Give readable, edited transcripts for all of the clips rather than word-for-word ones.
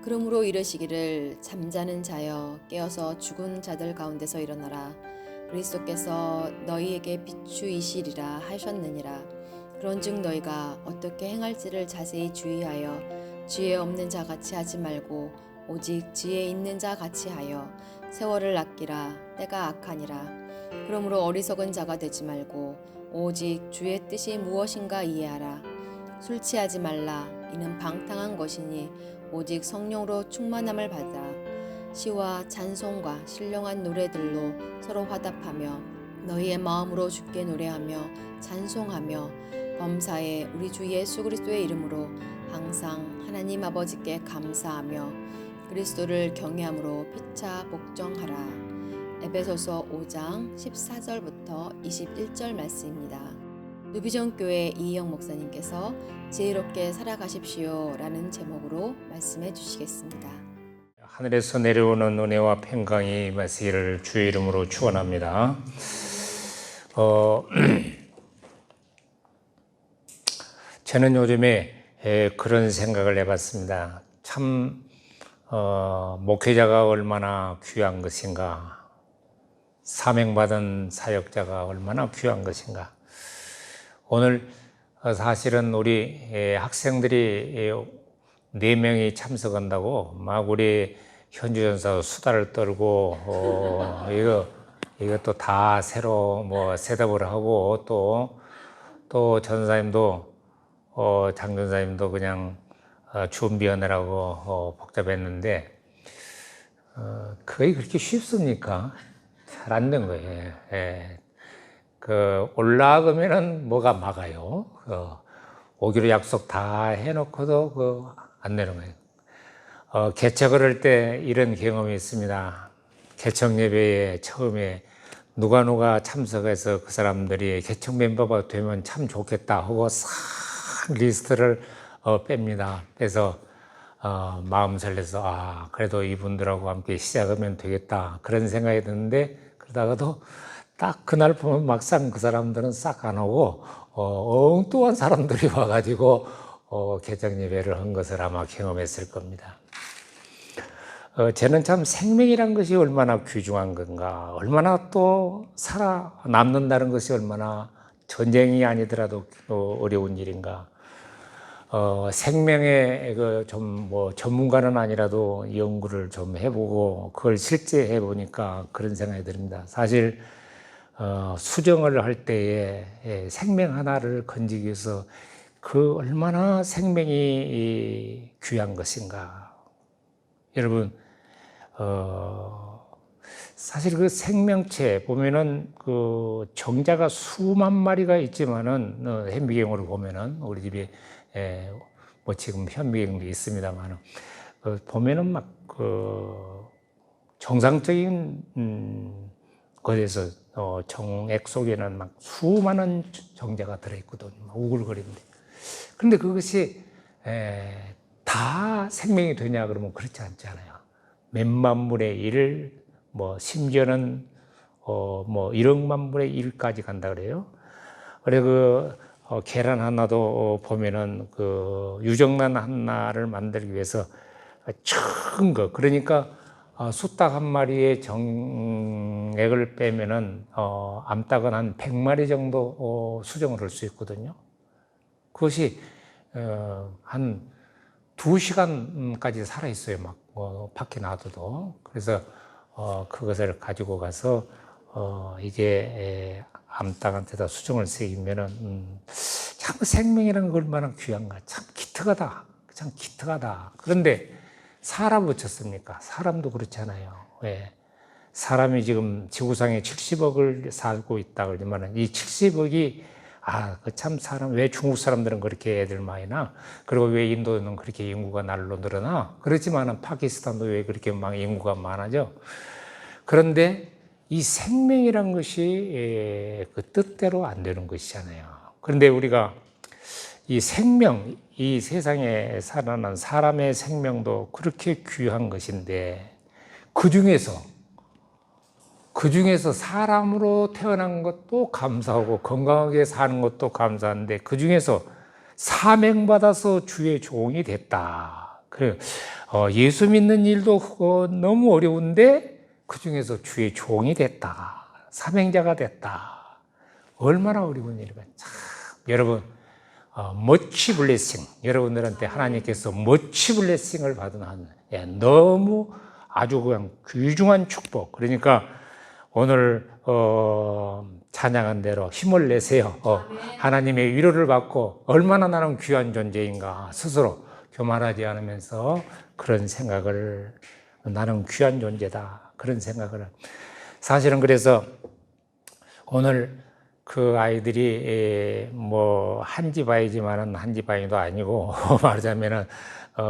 그러므로 이르시기를 잠자는 자여 깨어서 죽은 자들 가운데서 일어나라. 그리스도께서 너희에게 비추이시리라 하셨느니라. 그런즉 너희가 어떻게 행할지를 자세히 주의하여 지혜 없는 자 같이 하지 말고 오직 지혜 있는 자 같이 하여 세월을 아끼라. 때가 악하니라. 그러므로 어리석은 자가 되지 말고 오직 주의 뜻이 무엇인가 이해하라. 술 취하지 말라. 이는 방탕한 것이니 오직 성령으로 충만함을 받아 시와 찬송과 신령한 노래들로 서로 화답하며 너희의 마음으로 주께 노래하며 찬송하며 범사에 우리 주 예수 그리스도의 이름으로 항상 하나님 아버지께 감사하며 그리스도를 경외함으로 피차 복종하라. 에베소서 5장 14절부터 21절 말씀입니다. 누비전교회 이희영 목사님께서 지혜롭게 살아가십시오 라는 제목으로 말씀해 주시겠습니다. 하늘에서 내려오는 은혜와 평강이 임하시기를 주의 이름으로 축원합니다. 저는 요즘에 그런 생각을 해봤습니다. 참 목회자가 얼마나 귀한 것인가, 사명받은 사역자가 얼마나 귀한 것인가. 오늘 사실은 우리 학생들이 4명이 참석한다고 막 우리 현주전사 수다를 떨고 이것도 다 새로 셋업을 하고 또 전사님도 장전사님도 그냥 준비하느라고 복잡했는데 그게 그렇게 쉽습니까? 잘 안 된 거예요. 올라가면은 뭐가 막아요. 오기로 약속 다 해놓고도 안 되는 거예요. 개척을 할 때 이런 경험이 있습니다. 개척 예배에 처음에 누가 참석해서 그 사람들이 개척 멤버가 되면 참 좋겠다 하고 싹 리스트를 뺍니다. 그래서 마음 설레서 그래도 이분들하고 함께 시작하면 되겠다 그런 생각이 드는데, 그러다가도 딱 그날 보면 막상 그 사람들은 싹 안 오고 엉뚱한 사람들이 와가지고 개척 예배를 한 것을 아마 경험했을 겁니다. 저는 참 생명이란 것이 얼마나 귀중한 건가, 얼마나 또 살아남는다는 것이 얼마나 전쟁이 아니더라도 어려운 일인가. 생명의 전문가는 아니라도 연구를 좀 해보고 그걸 실제 해보니까 그런 생각이 듭니다. 사실 수정을 할 때에 생명 하나를 건지기 위해서 그 얼마나 생명이 귀한 것인가. 여러분, 사실 그 생명체 보면은 그 정자가 수만 마리가 있지만은 현미경으로 보면은 우리 집에 지금 현미경도 있습니다만은 보면은 막 정상적인 것에서 정액 속에는 막 수많은 정자가 들어있거든요. 우글거리는데. 그런데 그것이 다 생명이 되냐 그러면 그렇지 않잖아요. 몇만분의 1, 심지어는 1억만분의 1까지 간다 그래요. 그래 계란 하나도 보면은 유정란 하나를 만들기 위해서 큰 거, 그러니까 수탉 한 마리의 정액을 빼면은 암탉은 한 100마리 정도 수정을 할 수 있거든요. 그것이 한 2시간까지 살아 있어요. 막 밖에 놔둬도. 그래서 그것을 가지고 가서 이제 암탉한테다 수정을 새기면은 참 생명이라는 걸 얼마나 귀한가. 참 기특하다. 참 기특하다. 그런데 사람 어떻습니까? 사람도 그렇잖아요. 왜? 사람이 지금 지구상에 70억을 살고 있다 그러지만 이 70억이 참 사람, 왜 중국 사람들은 그렇게 애들 많이 나? 그리고 왜 인도는 그렇게 인구가 날로 늘어나? 그렇지만은 파키스탄도 왜 그렇게 막 인구가 많아져? 그런데 이 생명이란 것이 그 뜻대로 안 되는 것이잖아요. 그런데 우리가 이 생명, 이 세상에 살아난 사람의 생명도 그렇게 귀한 것인데 그 중에서 사람으로 태어난 것도 감사하고 건강하게 사는 것도 감사한데 그 중에서 사명받아서 주의 종이 됐다. 그래, 예수 믿는 일도 너무 어려운데 그 중에서 주의 종이 됐다. 사명자가 됐다. 얼마나 어려운 일이가. 참, 여러분, 멋지 블레싱. 여러분들한테 하나님께서 멋지 블레싱을 받은 한, 너무 아주 그냥 귀중한 축복. 그러니까 오늘, 찬양한 대로 힘을 내세요. 하나님의 위로를 받고 얼마나 나는 귀한 존재인가 스스로 교만하지 않으면서 그런 생각을 나는 귀한 존재다. 그런 생각을 사실은 그래서 오늘 그 아이들이 뭐 한지바이지만은 한지바이도 아니고 말하자면은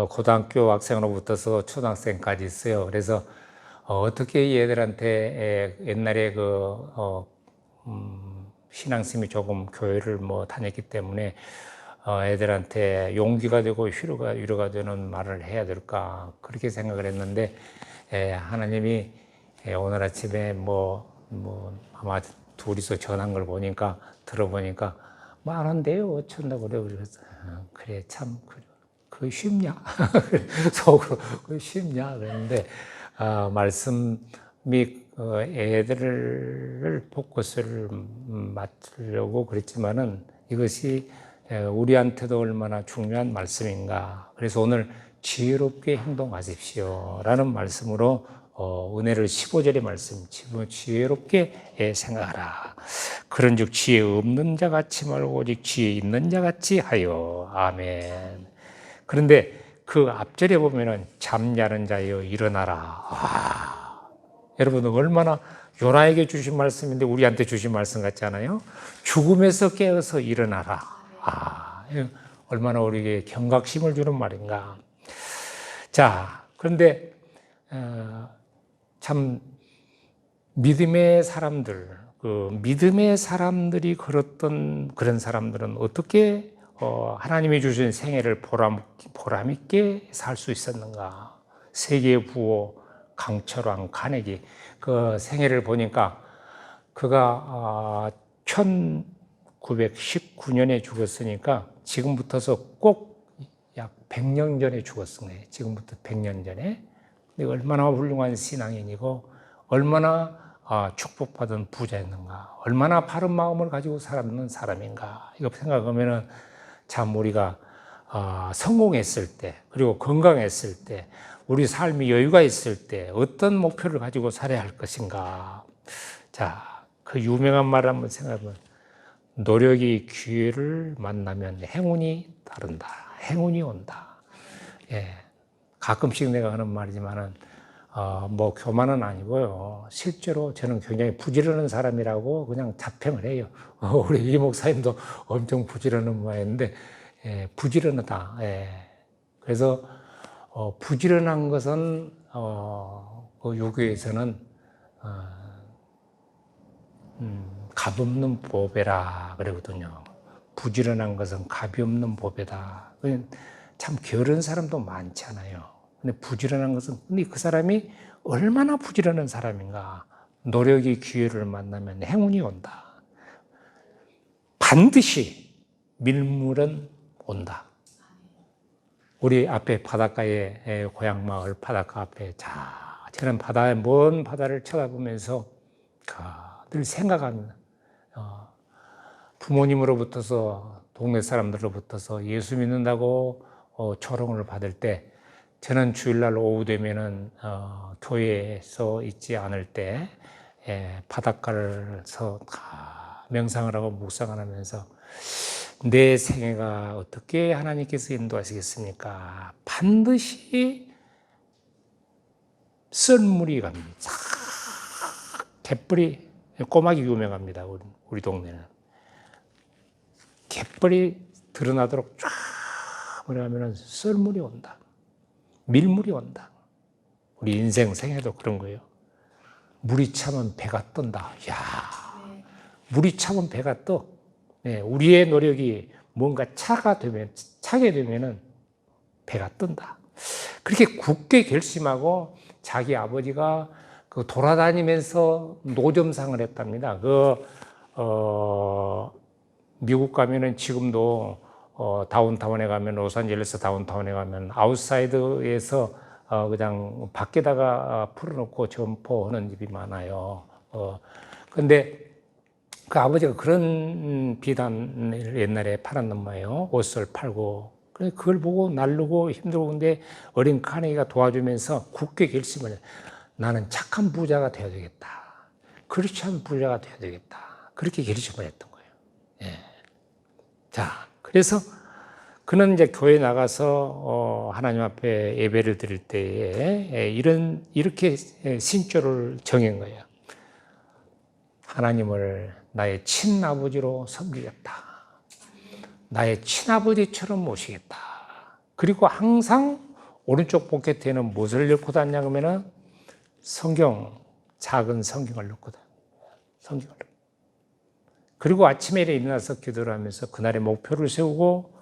고등학교 학생으로부터서 초등학생까지 있어요. 그래서 어떻게 얘들한테 옛날에 신앙심이 조금 교회를 뭐 다녔기 때문에 애들한테 용기가 되고 위로가 되는 말을 해야 될까 그렇게 생각을 했는데 하나님이 오늘 아침에 아마 둘이서 전한 걸 들어보니까 말한대요 어쩐다고 그래서 그래 참 그거 쉽냐 속으로 그거 쉽냐 그랬는데 말씀이 애들을 포커스를 맞추려고 그랬지만은 이것이 우리한테도 얼마나 중요한 말씀인가. 그래서 오늘 지혜롭게 행동하십시오 라는 말씀으로 은혜를 15절의 말씀 지혜롭게 생각하라. 그런즉 지혜 없는 자 같이 말고 오직 지혜 있는 자 같이 하여. 아멘. 그런데 그 앞절에 보면은 잠자는 자여 일어나라. 여러분 얼마나 요나에게 주신 말씀인데 우리한테 주신 말씀 같지 않아요? 죽음에서 깨어서 일어나라. 얼마나 우리에게 경각심을 주는 말인가. 자, 그런데 참 믿음의 사람들이 걸었던 그런 사람들은 어떻게 하나님이 주신 생애를 보람 있게 살 수 있었는가. 세계의 부호 강철왕 카네기 그 생애를 보니까 그가 1919년에 죽었으니까 지금부터서 꼭 약 100년 전에 죽었어요. 지금부터 100년 전에. 근데 얼마나 훌륭한 신앙인이고 얼마나 축복받은 부자였는가. 얼마나 바른 마음을 가지고 살았는 사람인가. 이거 생각하면은 참 우리가 성공했을 때 그리고 건강했을 때 우리 삶이 여유가 있을 때 어떤 목표를 가지고 살아야 할 것인가. 자, 그 유명한 말을 한번 생각해보면 노력이 기회를 만나면 행운이 따른다. 행운이 온다. 예, 가끔씩 내가 하는 말이지만은 뭐 교만은 아니고요. 실제로 저는 굉장히 부지런한 사람이라고 그냥 자평을 해요. 우리 이 목사님도 엄청 부지런한 모양인데 부지런하다. 예. 그래서 부지런한 것은 그 요교에서는 값없는 보배라 그러거든요. 부지런한 것은 값이 없는 보배다. 참 게으른 사람도 많잖아요. 근데 부지런한 것은 근데 그 사람이 얼마나 부지런한 사람인가. 노력이 기회를 만나면 행운이 온다. 반드시 밀물은 온다. 우리 앞에 바닷가에 고향 마을 바닷가 앞에 저는 먼 바다를 쳐다보면서 늘 생각합니다. 부모님으로부터서 동네 사람들로부터서 예수 믿는다고 초롱을 받을 때 저는 주일날 오후 되면은 교회에서 있지 않을 때 바닷가에서 명상을 하고 묵상을 하면서 내 생애가 어떻게 하나님께서 인도하시겠습니까? 반드시 썰물이 갑니다. 갯벌이 꼬막이 유명합니다. 우리 동네는 갯벌이 드러나도록 쫙 뭐냐면은 썰물이 온다. 밀물이 온다. 우리 인생 생애도 그런 거예요. 물이 차면 배가 뜬다. 야, 물이 차면 배가 떠. 네, 우리의 노력이 뭔가 차게 되면은 배가 뜬다. 그렇게 굳게 결심하고 자기 아버지가 돌아다니면서 노점상을 했답니다. 미국 가면은 지금도 다운타운에 가면, 로스앤젤레스 다운타운에 가면 아웃사이드에서 그냥 밖에다가 풀어놓고 점포하는 집이 많아요. 근데 그 아버지가 그런 비단을 옛날에 팔았단 말이에요. 옷을 팔고. 그걸 보고 날르고 힘들고, 근데 어린 카네기가 도와주면서 굳게 결심을 해요. 나는 착한 부자가 되어야 되겠다. 크리스찬 부자가 되어야 되겠다. 그렇게 결심을 했던 거예요. 예. 자, 그래서 그는 이제 교회 나가서 하나님 앞에 예배를 드릴 때에 이렇게 신조를 정한 거예요. 하나님을 나의 친아버지로 섬기겠다. 나의 친아버지처럼 모시겠다. 그리고 항상 오른쪽 포켓에는 무엇을 넣고 다니냐 그러면은 작은 성경을 넣고 다녀요. 성경을. 그리고 아침에 일어나서 기도를 하면서 그날의 목표를 세우고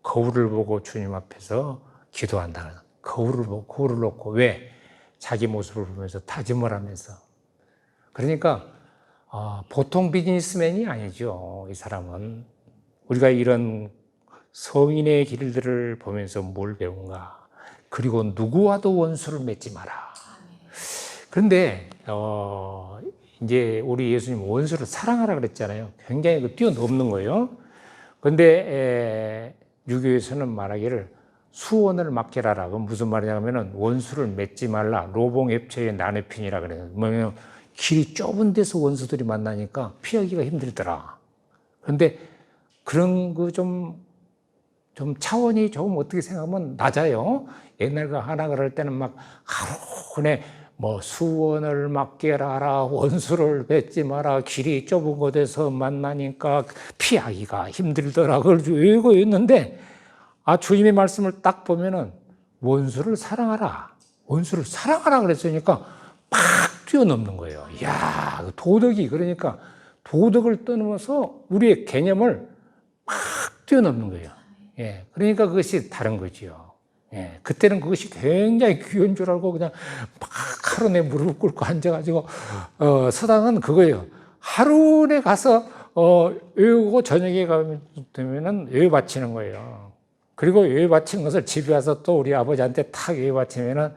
거울을 보고 주님 앞에서 기도한다. 거울을 놓고 왜? 자기 모습을 보면서 다짐을 하면서. 그러니까 보통 비즈니스맨이 아니죠. 이 사람은. 우리가 이런 성인의 길들을 보면서 뭘 배운가? 그리고 누구와도 원수를 맺지 마라. 그런데 이제 우리 예수님 원수를 사랑하라 그랬잖아요. 굉장히 뛰어넘는 거예요. 그런데 유교에서는 말하기를 수원을 맡겨라라. 그건 무슨 말이냐면은 원수를 맺지 말라. 로봉앱체의 난해핀이라 그래요. 뭐냐면 길이 좁은 데서 원수들이 만나니까 피하기가 힘들더라. 그런데 그런 거 좀 차원이 조금 어떻게 생각하면 낮아요. 옛날 하나 그럴 때는 막 하루에 뭐 수원을 맡겨라라, 원수를 맺지 마라, 길이 좁은 곳에서 만나니까 피하기가 힘들더라. 그걸 외우고 있는데, 주님의 말씀을 딱 보면은 원수를 사랑하라. 원수를 사랑하라 그랬으니까 팍 뛰어넘는 거예요. 이야, 도덕이, 그러니까 도덕을 떠넘어서 우리의 개념을 팍 뛰어넘는 거예요. 예, 그러니까 그것이 다른 거지요. 예, 그때는 그것이 굉장히 귀한 줄 알고 그냥 막 하루 내 무릎 꿇고 앉아가지고, 서당은 그거예요. 하루에 가서, 외우고 저녁에 가면은 외워 바치는 거예요. 그리고 외워 바치는 것을 집에 와서 또 우리 아버지한테 탁 외워 바치면은,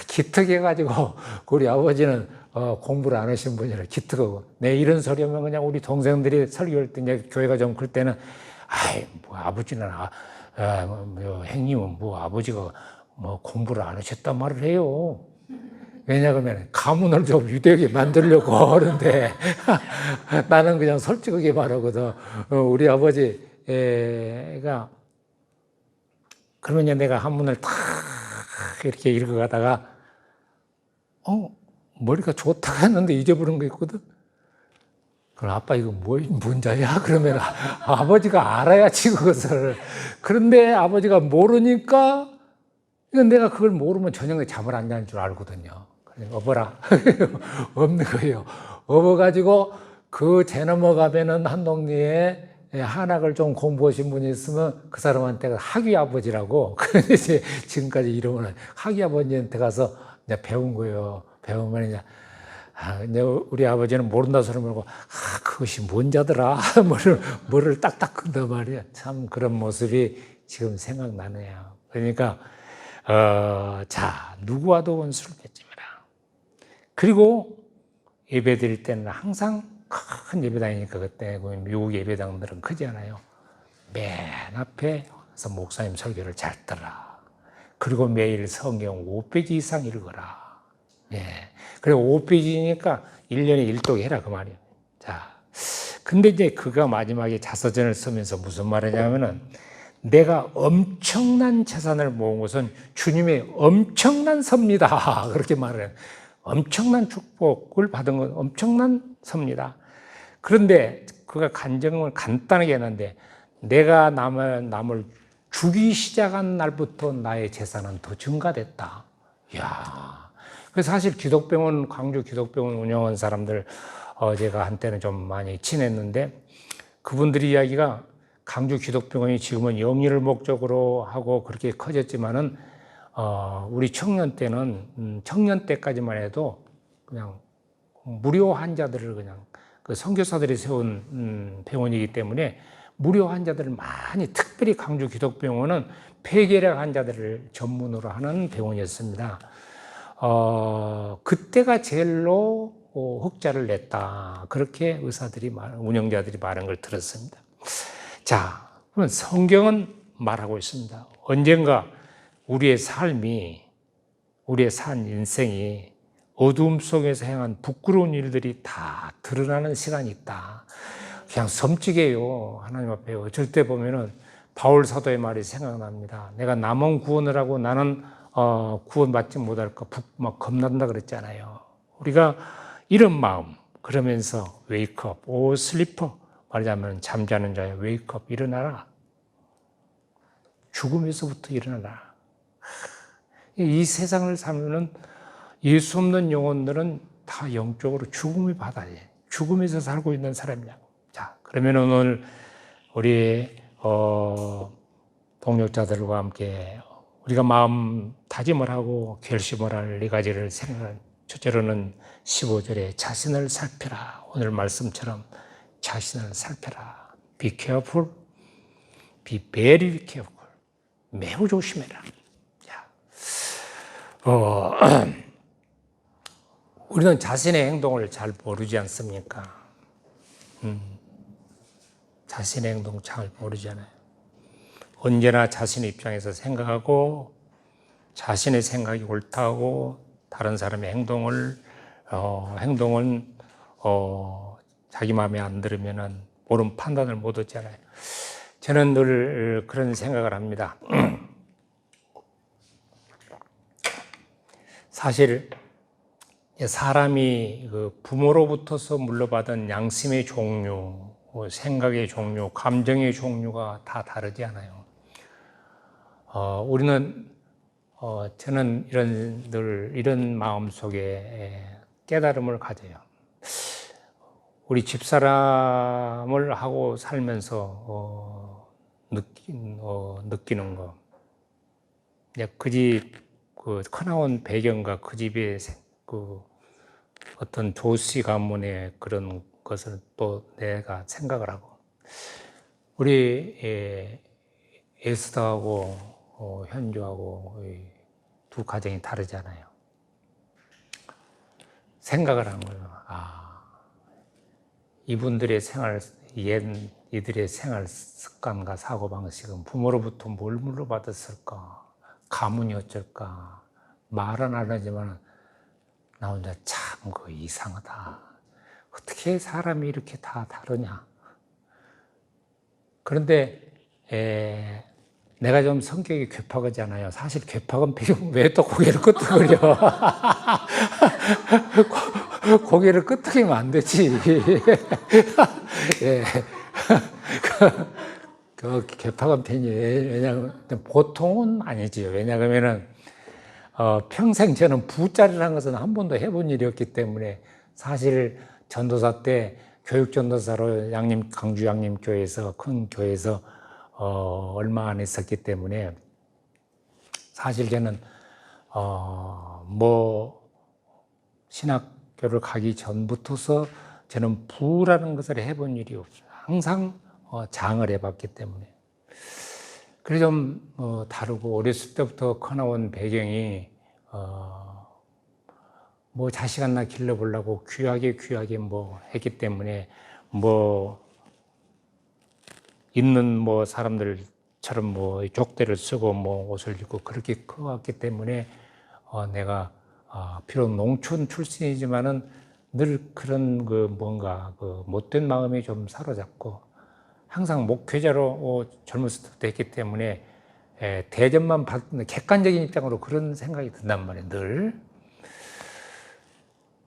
기특해가지고, 우리 아버지는, 공부를 안 하신 분이라 기특하고. 내 이런 소리 하면 그냥 우리 동생들이 설교할 때, 이제 교회가 좀 클 때는, 뭐 아버지는, 형님은 뭐 아버지가 뭐 공부를 안 하셨단 말을 해요. 왜냐하면 가문을 좀 유대하게 만들려고 하는데 나는 그냥 솔직하게 말하거든. 우리 아버지가 그러면 내가 한문을 탁 이렇게 읽어가다가 머리가 좋다고 했는데 잊어버린 거 있거든. 그럼 아빠 이거 뭔 자야? 그러면 아버지가 알아야지 그것을. 그런데 아버지가 모르니까 이건 내가 그걸 모르면 저녁에 잠을 안 자는 줄 알거든요. 그래서 업어라. 없는 거예요. 업어가지고 그 재 넘어가면은 한 동네에 한학을 좀 공부하신 분이 있으면 그 사람한테 학위 아버지라고. 그런데 이제 지금까지 이름은 학위 아버지한테 가서 이제 배운 거예요. 배우면 이제 우리 아버지는 모른다 소리 말고, 그것이 뭔 자더라. 뭐를 딱딱 끈단 말이야. 참 그런 모습이 지금 생각나네요. 그러니까, 누구와도 원수를 맺지 마라. 그리고 예배 드릴 때는 항상 큰 예배당이니까 그때 미국 예배당들은 크지 않아요. 맨 앞에 가서 목사님 설교를 잘 들어라. 그리고 매일 성경 5페이지 이상 읽어라. 예. 그래, 5페이지니까 1년에 1독 해라, 그 말이에요. 자. 근데 이제 그가 마지막에 자서전을 쓰면서 무슨 말이냐면은, 내가 엄청난 재산을 모은 것은 주님의 엄청난 섭니다. 그렇게 말을 해요. 엄청난 축복을 받은 건 엄청난 섭니다. 그런데 그가 간증을 간단하게 했는데, 내가 남을 주기 시작한 날부터 나의 재산은 더 증가됐다. 이야. 그래서 사실 기독병원, 광주 기독병원 운영한 사람들, 제가 한때는 좀 많이 친했는데, 그분들이 이야기가 광주 기독병원이 지금은 영리를 목적으로 하고 그렇게 커졌지만은, 우리 청년 때까지만 해도 그냥 무료 환자들을 그냥 그 선교사들이 세운 병원이기 때문에 무료 환자들을 많이, 특별히 강주 기독병원은 폐결핵 환자들을 전문으로 하는 병원이었습니다. 그때가 제일로 흑자를 냈다. 그렇게 의사들이 운영자들이 말한 걸 들었습니다. 자, 그러면 성경은 말하고 있습니다. 언젠가 우리의 삶이, 우리의 산 인생이 어두움 속에서 행한 부끄러운 일들이 다 드러나는 시간이 있다. 그냥 섬찟해요. 하나님 앞에 어쩔 때 보면은 바울 사도의 말이 생각납니다. 내가 남은 구원을 하고 나는 구원받지 못할까 막 겁난다 그랬잖아요. 우리가 이런 마음, 그러면서 웨이크업, 오 슬리퍼, 말하자면 잠자는 자야 웨이크업, 일어나라. 죽음에서부터 일어나라. 이 세상을 살면 예수 없는 영혼들은 다 영적으로 죽음의 바다에, 죽음에서 살고 있는 사람이냐. 자, 그러면 오늘 우리 동역자들과 함께 우리가 마음 다짐을 하고 결심을 할 네 가지를 생각한, 첫째로는 15절에 자신을 살펴라. 오늘 말씀처럼 자신을 살펴라. Be careful, be very careful. 매우 조심해라. 우리는 자신의 행동을 잘 모르지 않습니까? 자신의 행동 잘 모르잖아요. 언제나 자신의 입장에서 생각하고 자신의 생각이 옳다고 다른 사람의 행동은 자기 마음에 안 들으면은 옳은 판단을 못 얻잖아요. 저는 늘 그런 생각을 합니다. 사실 사람이 부모로부터서 물려받은 양심의 종류, 생각의 종류, 감정의 종류가 다 다르지 않아요. 저는 이런 마음 속에 깨달음을 가져요. 우리 집사람을 하고 살면서 느끼는 거. 그 집 커나온 배경과 그 집의 어떤 조씨 가문의 그런 것을 또 내가 생각을 하고, 우리 에스더하고 현주하고 두 가정이 다르잖아요. 생각을 한 거예요. 이분들의 이들의 생활 습관과 사고방식은 부모로부터 뭘 물려받았을까? 가문이 어쩔까? 말은 안 하지만 나 혼자 참 이상하다. 어떻게 사람이 이렇게 다 다르냐? 그런데 내가 좀 성격이 괴팍하잖아요. 사실 괴팍은 왜 또 고개를 끄덕거려? 고개를 끄덕이면 안 되지. 예. 그 괴팍한 편이에요. 왜냐하면 보통은 아니지요. 왜냐하면은 평생 저는 부자리라는 것은 한 번도 해본 일이 없기 때문에, 사실 전도사 때 교육전도사로 강주 양림교회에서, 큰 교회에서 얼마 안 했었기 때문에, 사실 저는 신학교를 가기 전부터서 저는 부라는 것을 해본 일이 없어요. 항상 장을 해봤기 때문에. 그래서 좀 다르고, 어렸을 때부터 커나온 배경이 자식 하나 길러보려고 귀하게 했기 때문에, 있는 사람들처럼 족대를 쓰고 옷을 입고 그렇게 커왔기 때문에, 내가 비록 농촌 출신이지만은 늘 그런 못된 마음이 좀 사로잡고, 항상 목회자로 젊었을 때부터 했기 때문에 대접만 받는 객관적인 입장으로 그런 생각이 든단 말이에요, 늘.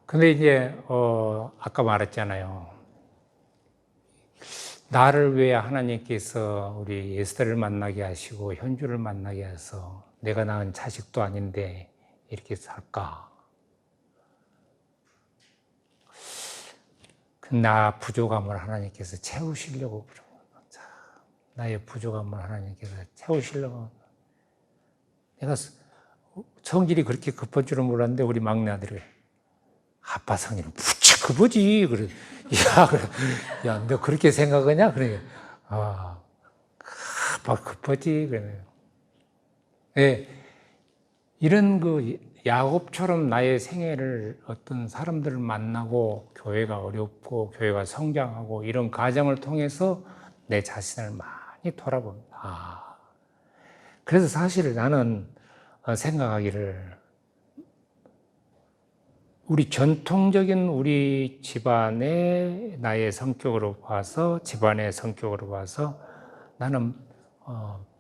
근데 이제 아까 말했잖아요. 나를 왜 하나님께서 우리 에스더를 만나게 하시고 현주를 만나게 해서 내가 낳은 자식도 아닌데 이렇게 살까? 나 부족함을 하나님께서 채우시려고 그런 거죠. 나의 부족함을 하나님께서 채우시려고. 내가 성질이 그렇게 급할 줄은 몰랐는데, 우리 막내 아들이 아빠 성질은 무척 급하지. 그래. 야, 너 그렇게 생각하냐? 그래. 아, 막 급하지, 그러네요. 예, 이런 그 야곱처럼 나의 생애를 어떤 사람들을 만나고 교회가 어렵고 교회가 성장하고 이런 과정을 통해서 내 자신을 많이 돌아봅니다. 그래서 사실 나는 생각하기를 우리 전통적인 우리 집안의 나의 성격으로 봐서 집안의 성격으로 봐서 나는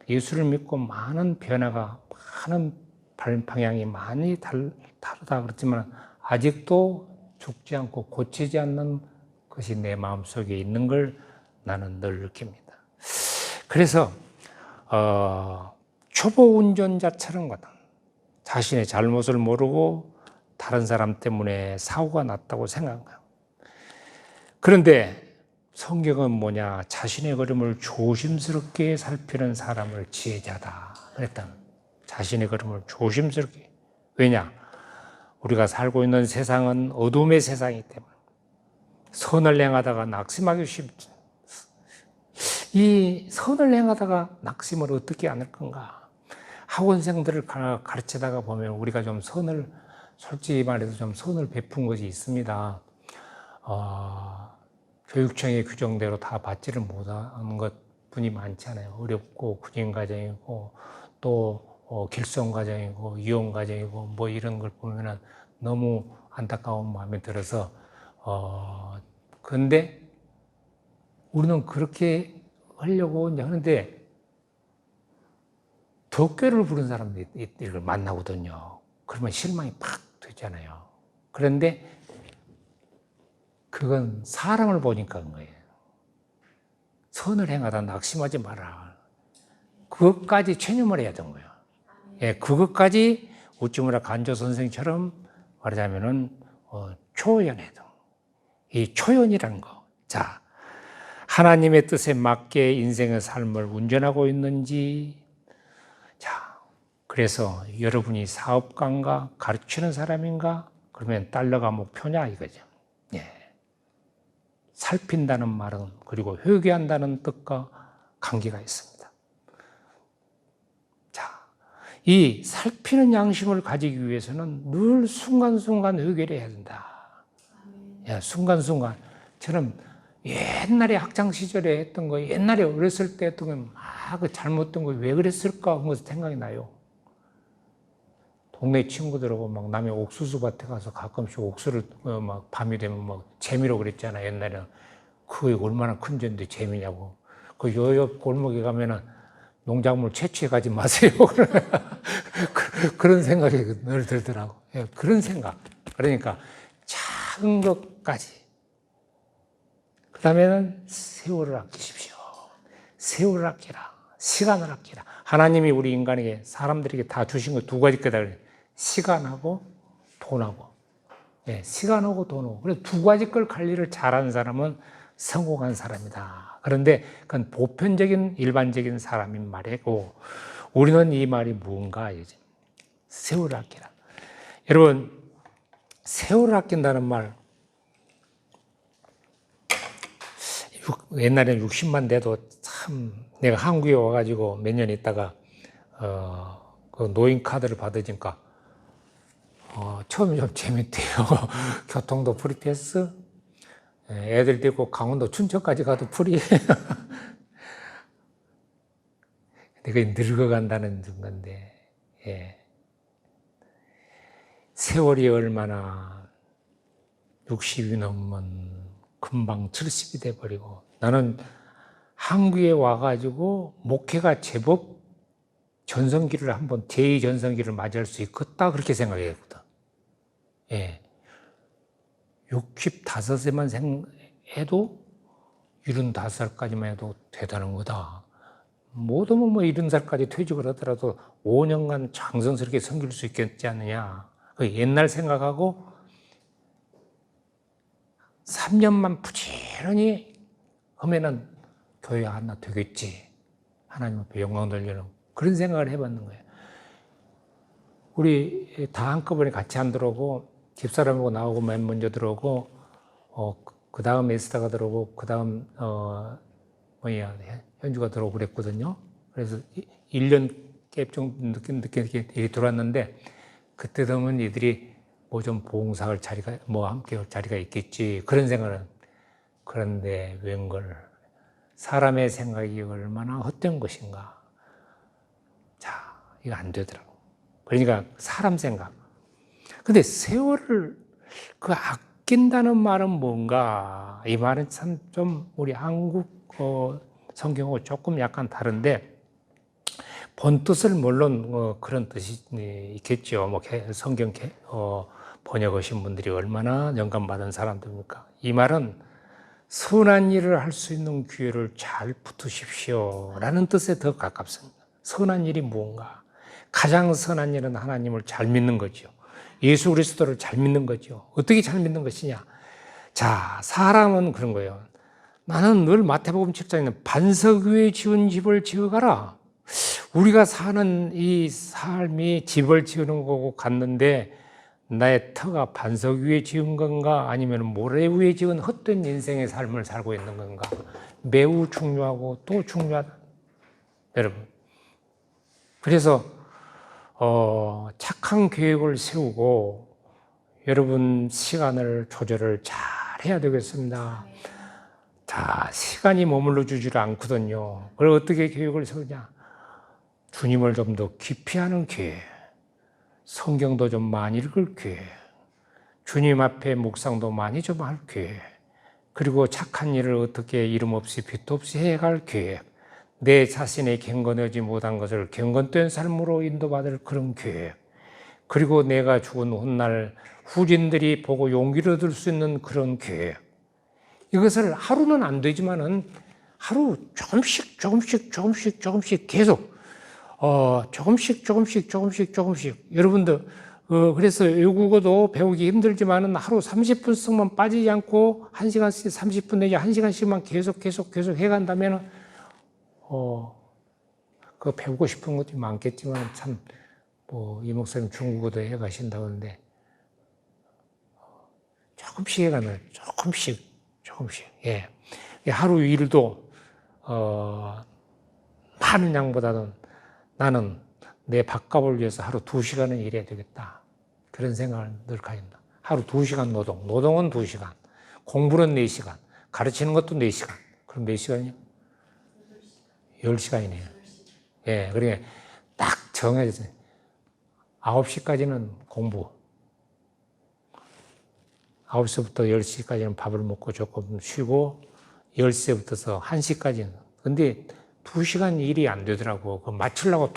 예수를 믿고 많은 변화가 많은 방향이 많이 다르다 그렇지만 아직도 죽지 않고 고치지 않는 것이 내 마음속에 있는 걸 나는 늘 느낍니다. 그래서 초보 운전자처럼 자신의 잘못을 모르고 다른 사람 때문에 사고가 났다고 생각해요. 그런데 성경은 뭐냐? 자신의 걸음을 조심스럽게 살피는 사람을 지혜자다 그랬다. 자신의 걸음을 조심스럽게. 왜냐? 우리가 살고 있는 세상은 어둠의 세상이기 때문에 선을 행하다가 낙심하기 쉽지. 이 선을 행하다가 낙심을 어떻게 안 할 건가? 학원생들을 가르치다가 보면 우리가 좀 선을, 솔직히 말해서 좀 선을 베푼 것이 있습니다. 교육청의 규정대로 다 받지를 못하는 것 분이 많잖아요. 어렵고 군인 과정이고 또 길성 과정이고 이혼 과정이고 뭐 이런 걸 보면은 너무 안타까운 마음이 들어서 근데 우리는 그렇게 하려고 이제 하는데 덕교를 부른 사람들을 만나거든요. 그러면 실망이 팍 되잖아요. 그런데 그건 사람을 보니까 그런 거예요. 선을 행하다 낙심하지 마라. 그것까지 체념을 해야 되는 거예요. 예, 그것까지 우찌무라 간조 선생처럼 말하자면은 초연해야 돼. 이 초연이라는 거. 자, 하나님의 뜻에 맞게 인생의 삶을 운전하고 있는지. 자, 그래서 여러분이 사업가인가 가르치는 사람인가? 그러면 달러가 목표냐 이거죠. 예. 살핀다는 말은 그리고 회개한다는 뜻과 관계가 있습니다. 자, 이 살피는 양심을 가지기 위해서는 늘 순간순간 회개를 해야 된다. 야, 순간순간. 저는 옛날에 학창시절에 했던 거, 옛날에 어렸을 때 했던 거, 그 잘못된 거 왜 그랬을까 하는 것이 생각이 나요. 동네 친구들하고 막 남의 옥수수 밭에 가서 가끔씩 옥수를 막 밤이 되면 막 재미로 그랬잖아, 옛날에는. 그게 얼마나 큰 죄인데 재미냐고. 그 요옆 골목에 가면은 농작물 채취해 가지 마세요. 그런 생각이 늘 들더라고. 예, 그런 생각. 그러니까 작은 것까지. 그 다음에는 세월을 아끼십시오. 세월을 아끼라. 시간을 아끼라. 하나님이 우리 인간에게, 사람들에게 다 주신 거 두 가지 거다. 시간하고 돈하고. 예, 시간하고 돈하고. 그래서 두 가지 걸 관리를 잘하는 사람은 성공한 사람이다. 그런데 그건 보편적인 일반적인 사람인 말이고, 우리는 이 말이 뭔가 이제 세월을 아끼라. 여러분, 세월을 아낀다는 말, 옛날에 60만 돼도 참, 내가 한국에 와가지고 몇 년 있다가 그 노인 카드를 받으니까 처음에 좀 재밌대요. 교통도 프리 패스, 애들 데리고 강원도 춘천까지 가도 프리. 내가 늙어간다는 건데, 예. 세월이 얼마나 60이 넘으면 금방 70이 돼버리고, 나는 한국에 와가지고 목회가 제법 전성기를 한번 제2전성기를 맞이할 수 있겠다 그렇게 생각했거든. 예. 65세만 해도 75살까지만 해도 대단한 거다. 못하면 뭐 70살까지 퇴직을 하더라도 5년간 장성스럽게 섬길 수 있겠지 않느냐. 그 옛날 생각하고 3년만 부지런히 하면은 교회 하나 되겠지. 하나님 앞에 영광 돌리는 그런 생각을 해봤는 거예요. 우리 다 한꺼번에 같이 안 들어오고 집사람하고 나오고 맨 먼저 들어오고 그 다음 에스타가 들어오고 그 다음 현주가 들어오고 그랬거든요. 그래서 1년 갭 정도 늦게 들어왔는데, 그때 되면 이들이 뭐 좀 봉사할 자리가, 뭐 함께 할 자리가 있겠지. 그런 생각은. 그런데 웬걸, 사람의 생각이 얼마나 헛된 것인가. 자, 이거 안 되더라고. 그러니까 사람 생각. 근데 세월을 아낀다는 말은 뭔가, 이 말은 참 좀 우리 한국 성경하고 조금 약간 다른데, 본 뜻을 물론 그런 뜻이 있겠죠. 뭐 성경 번역하신 분들이 얼마나 영감받은 사람들입니까? 이 말은 선한 일을 할 수 있는 기회를 잘 붙으십시오 라는 뜻에 더 가깝습니다. 선한 일이 무언가? 가장 선한 일은 하나님을 잘 믿는 거죠. 예수 그리스도를 잘 믿는 거죠. 어떻게 잘 믿는 것이냐? 자, 사람은 그런 거예요. 나는 늘 마태복음 7장에는 반석 위에 지은 집을 지어가라. 우리가 사는 이 삶이 집을 지으는 거고 갔는데, 나의 터가 반석 위에 지은 건가 아니면 모래 위에 지은 헛된 인생의 삶을 살고 있는 건가, 매우 중요하고 또 중요하다, 여러분. 그래서 착한 계획을 세우고 여러분 시간을 조절을 잘 해야 되겠습니다. 자, 시간이 머물러 주지를 않거든요. 그걸 어떻게 계획을 세우냐? 주님을 좀 더 깊이 아는 계획, 성경도 좀 많이 읽을 계획, 주님 앞에 묵상도 많이 좀 할 계획, 그리고 착한 일을 어떻게 이름 없이 빛 없이 해갈 계획, 내 자신의 경건하지 못한 것을 경건된 삶으로 인도받을 그런 계획, 그리고 내가 죽은 훗날 후진들이 보고 용기를 얻을 수 있는 그런 계획. 이것을 하루는 안 되지만은 하루 조금씩 계속 조금씩. 여러분들, 그래서 외국어도 배우기 힘들지만은 하루 30분씩만 빠지지 않고 1시간씩 30분 내지 1시간씩만 계속 해간다면은, 배우고 싶은 것도 많겠지만 참, 이 목사님 중국어도 해 가신다고 하는데, 조금씩 해가면 조금씩. 예. 하루 일도, 많은 양보다는 나는 내 밥값을 위해서 하루 2시간은 일해야 되겠다. 그런 생각을 늘 가진다. 하루 2시간 노동은 2시간, 공부는 4시간, 가르치는 것도 4시간. 그럼 몇 시간이요? 10시간이네요. 예, 그러니까 딱 정해졌어요. 9시까지는 공부, 9시부터 10시까지는 밥을 먹고 조금 쉬고, 10시부터서 1시까지는. 근데 2시간 일이 안 되더라고. 맞추려고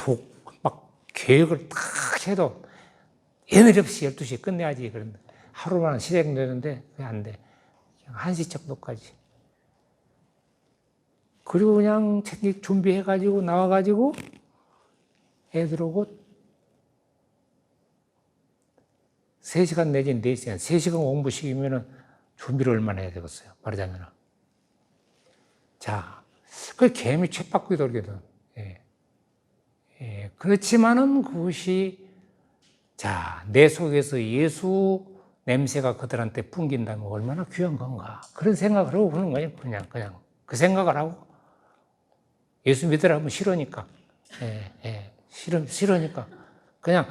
막 계획을 딱 해도 에너지 없이 12시에 끝내야지. 그런데 하루만 시작되는데 그게 안 돼. 1시 정도까지. 그리고 그냥 준비해가지고 나와가지고 애들 오고 3시간 내지 4시간, 3시간 공부시키면은 준비를 얼마나 해야 되겠어요? 말하자면. 자, 그 개미 쳇바퀴 돌거든. 예. 그렇지만은 그것이, 자, 내 속에서 예수 냄새가 그들한테 풍긴다면 얼마나 귀한 건가. 그런 생각을 하고 그러는 거예요. 그냥. 그 생각을 하고. 예수 믿으라면 싫으니까. 싫으니까. 그냥,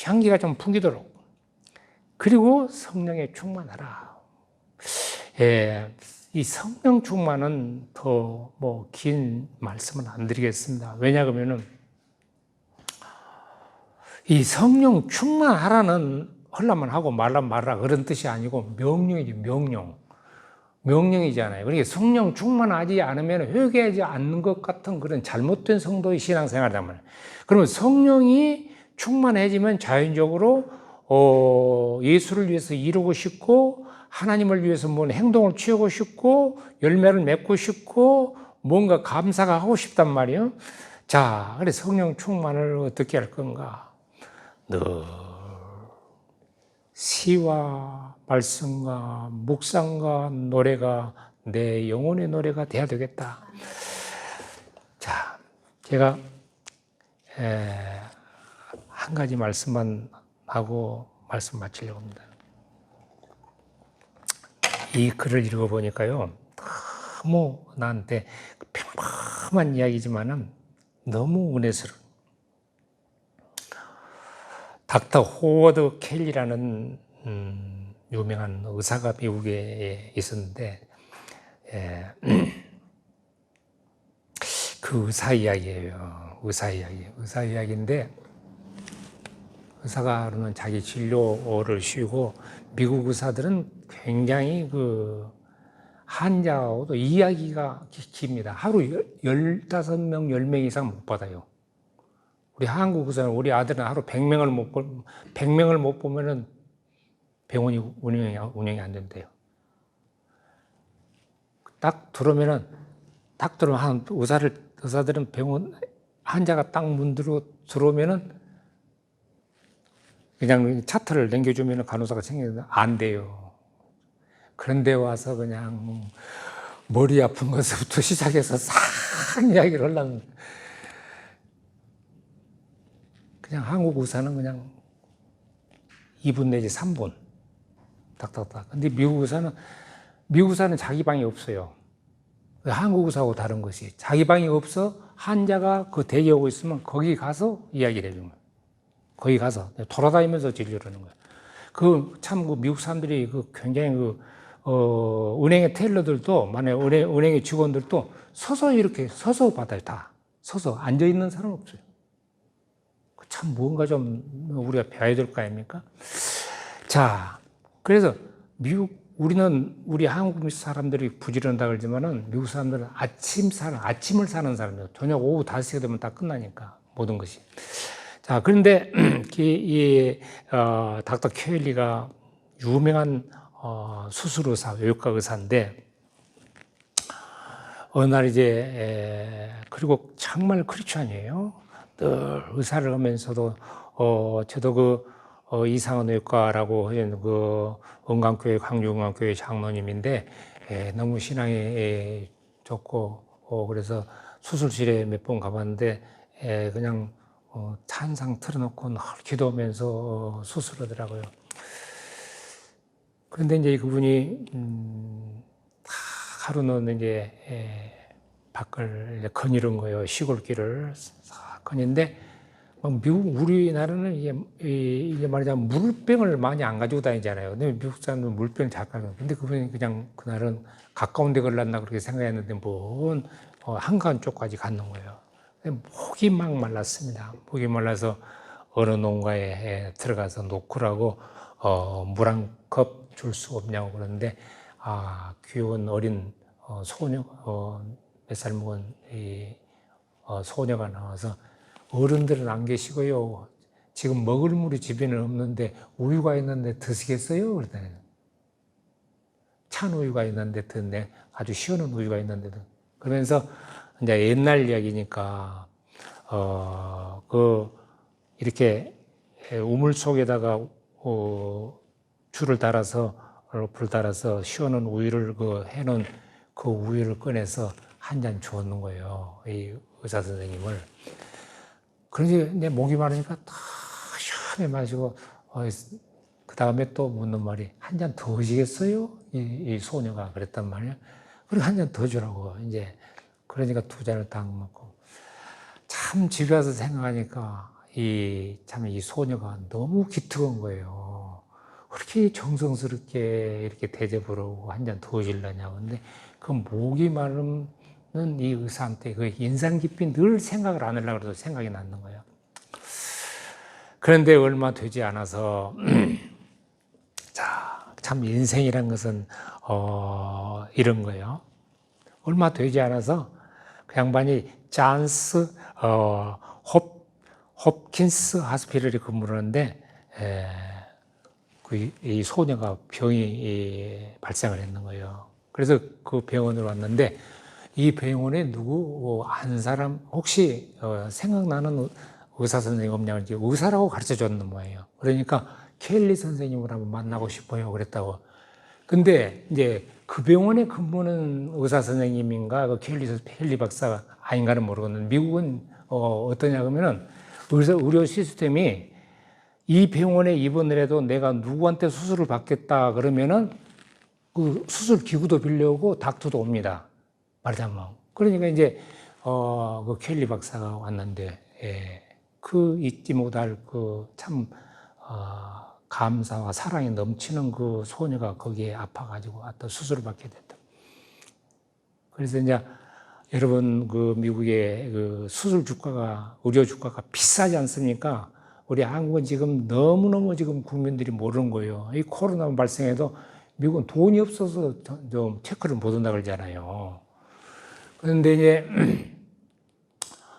향기가 좀 풍기도록. 그리고 성령에 충만하라. 이 성령 충만은 더 긴 말씀은 안 드리겠습니다. 왜냐하면은 이 성령 충만하라는 하려면 하고 말라면 말라 그런 뜻이 아니고 명령이지, 명령이잖아요. 그러니까 성령 충만하지 않으면 회개하지 않는 것 같은 그런 잘못된 성도의 신앙생활이란 말이에요. 그러면 성령이 충만해지면 자연적으로 예수를 위해서 이루고 싶고, 하나님을 위해서 뭔 행동을 취하고 싶고, 열매를 맺고 싶고, 뭔가 감사가 하고 싶단 말이에요. 자, 그래 성령 충만을 어떻게 할 건가? 늘 시와 말씀과 묵상과 노래가 내 영혼의 노래가 돼야 되겠다. 자, 제가 한 가지 말씀만 하고 말씀 마치려고 합니다. 이 글을 읽어보니까요, 너무 나한테 평범한 이야기지만은 너무 은혜스러운. 닥터 호워드 켈리라는 유명한 의사가 미국에 있었는데 그 의사 이야기예요. 의사 이야기인데 의사가 하루는 자기 진료를 쉬고 미국 의사들은 굉장히 그 환자하고도 이야기가 깁니다. 하루 15명, 10명 이상 못 받아요. 우리 한국 의사는 우리 아들은 하루 100명을 못 보면은 병원이 운영이 안 된대요. 딱 들어오면 한 의사들은 병원 환자가 딱 문 들어오면은 그냥 차트를 남겨주면 간호사가 챙기는데 안 돼요. 그런데 와서 그냥 머리 아픈 것부터 시작해서 싹 이야기를 하려면 그냥 한국 의사는 그냥 2분 내지 3분 딱딱딱. 근데 미국 의사는 자기 방이 없어요. 한국 의사하고 다른 것이 자기 방이 없어 환자가 그 대기하고 있으면 거기 가서 이야기를 해주는 거예요. 거기 가서 돌아다니면서 진료를 하는 거예요. 그 미국 사람들이 굉장히 은행의 텔러들도 만약에 은행의 직원들도 서서 받아요. 다 서서 앉아 있는 사람 없어요. 참 뭔가 좀 우리가 배워야 될 거 아닙니까? 자, 그래서 우리 한국 사람들이 부지런하다 그러지만은 미국 사람들은 아침을 사는 사람이에요. 저녁 오후 5시가 되면 다 끝나니까 모든 것이. 자, 그런데 닥터 케일리가 유명한 수술 의사, 외과 의사인데 어느 날 그리고 정말 크리스찬이에요. 늘 의사를 하면서도 저도 이상은 외과라고 하는 은광교회 광주은광교회 장로님인데 너무 신앙이 좋고 그래서 수술실에 몇 번 가봤는데 그냥 찬상 틀어놓고 늘 기도하면서 수술하더라고요. 그런데 이제 그분이 하루는 밖을 거니른 거예요. 시골길을 싹 거니는데 우리나라는 이게 말하자면 물병을 많이 안 가지고 다니잖아요. 근데 미국 사람들은 물병 잘 가지고. 근데 그분이 그냥 그날은 가까운 데 걸렸나 그렇게 생각했는데 뭔 한가한 쪽까지 갔는 거예요. 목이 막 말랐습니다. 목이 말라서 어느 농가에 들어가서 노크라고 물 한 컵 줄 수 없냐고 그러는데 귀여운 어린 소녀 몇 살 먹은 소녀가 나와서 어른들은 안 계시고요. 지금 먹을 물이 집에는 없는데 우유가 있는데 드시겠어요? 그랬더니 찬 우유가 있는데 듣네. 아주 시원한 우유가 있는데 그러면서 이제 옛날 이야기니까 이렇게 우물 속에다가 불을 달아서 시원한 우유를 해놓은 그 우유를 꺼내서 한 잔 주었는 거예요. 이 의사 선생님을. 그러니 내 목이 마르니까 다 시원히 마시고 그 다음에 또 묻는 말이 한 잔 더 드시겠어요? 이 소녀가 그랬단 말이에요. 그리고 한 잔 더 주라고 그러니까 2잔을 딱 먹고 참 집에 와서 생각하니까 이 소녀가 너무 기특한 거예요. 그렇게 정성스럽게 이렇게 대접을 하고 한 잔 더 주려냐고. 근데 그 목이 마르는 이 의사한테 그 인상 깊이 늘 생각을 안 하려고 해도 생각이 났는 거예요. 그런데 얼마 되지 않아서 자, 참 인생이란 것은 이런 거예요. 얼마 되지 않아서 그 양반이 잔스 홉킨스 하스피럴에 근무를 하는데 이 소녀가 병이 발생을 했는 거예요. 그래서 그 병원으로 왔는데 이 병원에 누구 한 사람 혹시 생각나는 의사 선생님 없냐고 의사라고 가르쳐 줬는 거예요. 그러니까 켈리 선생님을 한번 만나고 싶어요. 그랬다고. 근데 이제 그 병원에 근무하는 의사 선생님인가 그 켈리 박사가 아닌가는 모르겠는데 미국은 어떠냐 그러면은 의료 시스템이 이 병원에 입원을 해도 내가 누구한테 수술을 받겠다 그러면은 그 수술 기구도 빌려오고 닥터도 옵니다. 말하자면. 그러니까 이제 그 켈리 박사가 왔는데, 그 잊지 못할 그 참 감사와 사랑이 넘치는 그 소녀가 거기에 아파가지고 또 수술을 받게 됐다. 그래서 이제 여러분 그 미국의 그 수술 주가가, 의료 주가가 비싸지 않습니까? 우리 한국은 지금 너무너무 지금 국민들이 모르는 거예요. 이 코로나 발생해도 미국은 돈이 없어서 좀 체크를 못 한다 그러잖아요. 그런데 이제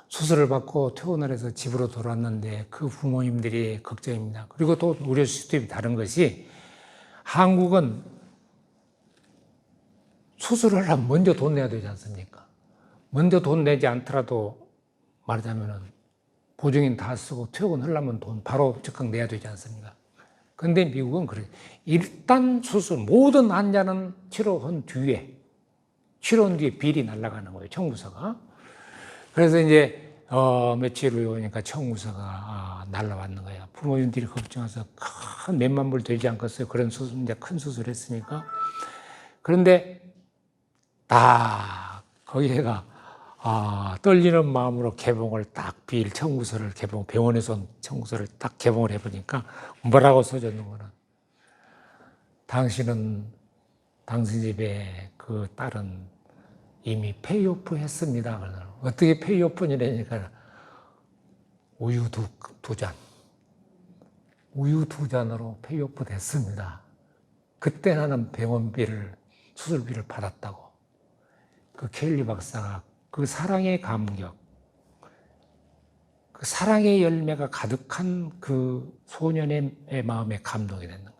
수술을 받고 퇴원을 해서 집으로 돌아왔는데 그 부모님들이 걱정입니다. 그리고 또 의료 시스템이 다른 것이, 한국은 수술을 하려면 먼저 돈 내야 되지 않습니까? 먼저 돈 내지 않더라도 말하자면은 보증인 다 쓰고 퇴원하려면 돈 바로 즉각 내야 되지 않습니까? 근데 미국은 그래요. 일단 수술, 모든 환자는 치료한 뒤에 비리 날아가는 거예요, 청구서가. 그래서 이제 며칠 후에 오니까 청구서가 날아왔는 거예요. 부모님들이 걱정해서 큰 몇만 불 되지 않겠어요? 그런 수술, 이제 큰 수술 했으니까. 그런데 딱 거기가 떨리는 마음으로 개봉을 딱 비일 청구서를 병원에서 온 청구서를 딱 개봉을 해보니까 뭐라고 써졌는 거는, 당신은 당신 집에 그 딸은 이미 페이오프 했습니다. 어떻게 페이오프니라니까, 우유 두 잔. 우유 두 잔으로 페이오프 됐습니다. 그때 나는 병원비를, 수술비를 받았다고. 그 켈리 박사가 그 사랑의 감격, 그 사랑의 열매가 가득한 그 소년의 마음에 감동이 되는 거예요.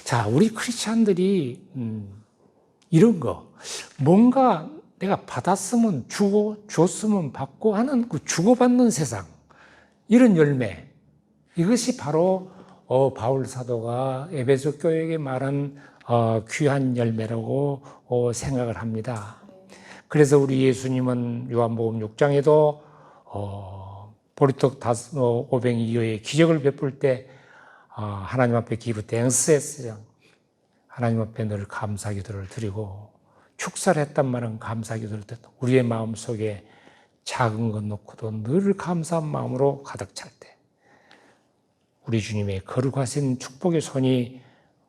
자, 우리 크리스찬들이 이런 거, 뭔가 내가 받았으면 주고 줬으면 받고 하는 그 주고받는 세상, 이런 열매, 이것이 바로 바울 사도가 에베소 교회에게 말한 귀한 열매라고 생각을 합니다. 그래서 우리 예수님은 요한복음 6장에도 보리떡 500이의 기적을 베풀 때 하나님 앞에 기브 땡스했어요. 하나님 앞에 늘 감사 기도를 드리고, 축사를 했단 말은 감사 기도를 드렸다. 우리의 마음속에 작은 것 놓고도 늘 감사한 마음으로 가득 찰 때, 우리 주님의 거룩하신 축복의 손이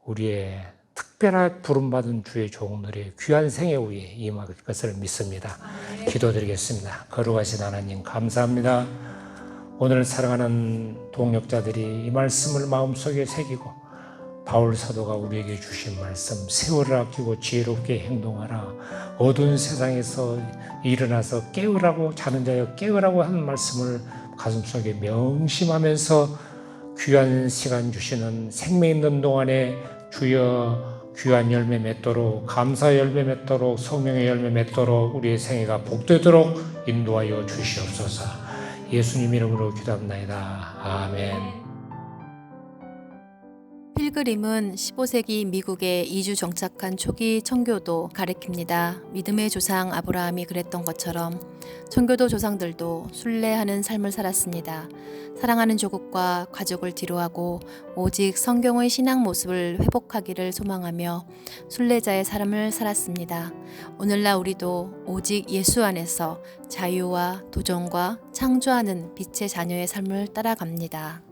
우리의 특별한 부름받은 주의 종들의 귀한 생애 위에 임할 것을 믿습니다. 기도드리겠습니다. 거룩하신 하나님, 감사합니다. 오늘 사랑하는 동역자들이 이 말씀을 마음속에 새기고, 바울 사도가 우리에게 주신 말씀, 세월을 아끼고 지혜롭게 행동하라, 어두운 세상에서 일어나서 깨우라고, 자는 자여 깨우라고 하는 말씀을 가슴속에 명심하면서 귀한 시간 주시는 생명 있는 동안에 주여 귀한 열매 맺도록, 감사 열매 맺도록, 성령의 열매 맺도록 우리의 생애가 복되도록 인도하여 주시옵소서. 예수님 이름으로 기도합나이다. 아멘. 필그림은 15세기 미국에 이주 정착한 초기 청교도 가리킵니다. 믿음의 조상 아브라함이 그랬던 것처럼 청교도 조상들도 순례하는 삶을 살았습니다. 사랑하는 조국과 가족을 뒤로하고 오직 성경의 신앙 모습을 회복하기를 소망하며 순례자의 삶을 살았습니다. 오늘날 우리도 오직 예수 안에서 자유와 도전과 창조하는 빛의 자녀의 삶을 따라갑니다.